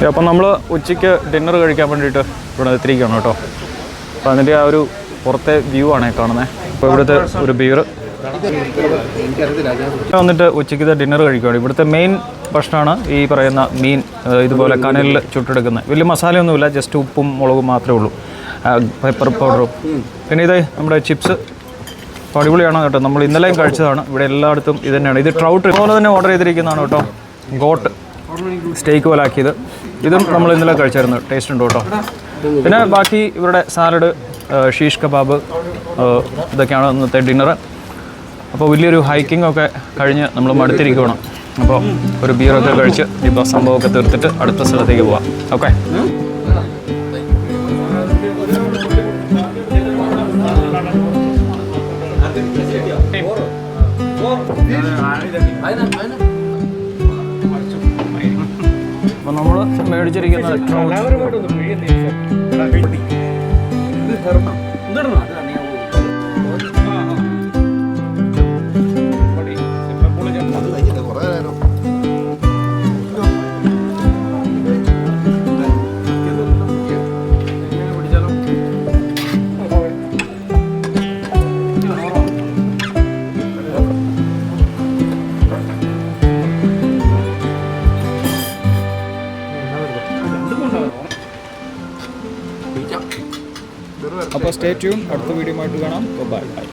അപ്പം നമ്മൾ ഉച്ചയ്ക്ക് ഡിന്നർ കഴിക്കാൻ വേണ്ടിയിട്ട് ഇവിടെ എത്തിയിരിക്കുകയാണ് കേട്ടോ. അപ്പോൾ അതിൻ്റെ ആ ഒരു പുറത്തെ വ്യൂ ആണ് കാണുന്നത്. അപ്പോൾ ഇവിടുത്തെ ഒരു ബീർ വന്നിട്ട് ഉച്ചയ്ക്ക് ഡിന്നർ കഴിക്കുകയാണ്. ഇവിടുത്തെ മെയിൻ ഭക്ഷണമാണ് ഈ പറയുന്ന മീൻ, ഇതുപോലെ കനലിൽ ചുട്ടെടുക്കുന്നത്. വലിയ മസാലയൊന്നുമില്ല, ജസ്റ്റ് ഉപ്പും മുളകും മാത്രമേ ഉള്ളൂ, പെപ്പർ പൗഡറും. പിന്നെ ഇത് നമ്മുടെ ചിപ്സ് അടിപൊളിയാണ് കേട്ടോ. നമ്മൾ ഇന്നലെയും കഴിച്ചതാണ്. ഇവിടെ എല്ലായിടത്തും ഇത് തന്നെയാണ്. ഇത് ട്രൗട്ട് ഇതുപോലെ തന്നെ ഓർഡർ ചെയ്തിരിക്കുന്നതാണ് കേട്ടോ. ഗോട്ട് സ്റ്റേക്ക് പോലാക്കിയത്, ഇതും നമ്മൾ ഇന്നലെ കഴിച്ചായിരുന്നു. ടേസ്റ്റ് ഉണ്ട് കേട്ടോ. പിന്നെ ബാക്കി ഇവരുടെ സാലഡ്, ഷീഷ് കബാബ്, ഇതൊക്കെയാണ് ഇന്നത്തെ ഡിന്നർ. അപ്പോൾ വലിയൊരു ഹൈക്കിംഗ് ഒക്കെ കഴിഞ്ഞ് നമ്മൾ മടുത്തിരിക്കുകയാണ്. അപ്പോൾ ഒരു ബിയറൊക്കെ കഴിച്ച് ഇപ്പോൾ സംഭവമൊക്കെ തീർത്തിട്ട് അടുത്ത സ്ഥലത്തേക്ക് പോവാം. ഓക്കെ. അപ്പോൾ നമ്മൾ മേടിച്ചിരിക്കുന്ന അപ്പോൾ സ്റ്റേ ട്യൂൺ. അടുത്ത വീഡിയോ ആയിട്ട് കാണാം. ബൈ.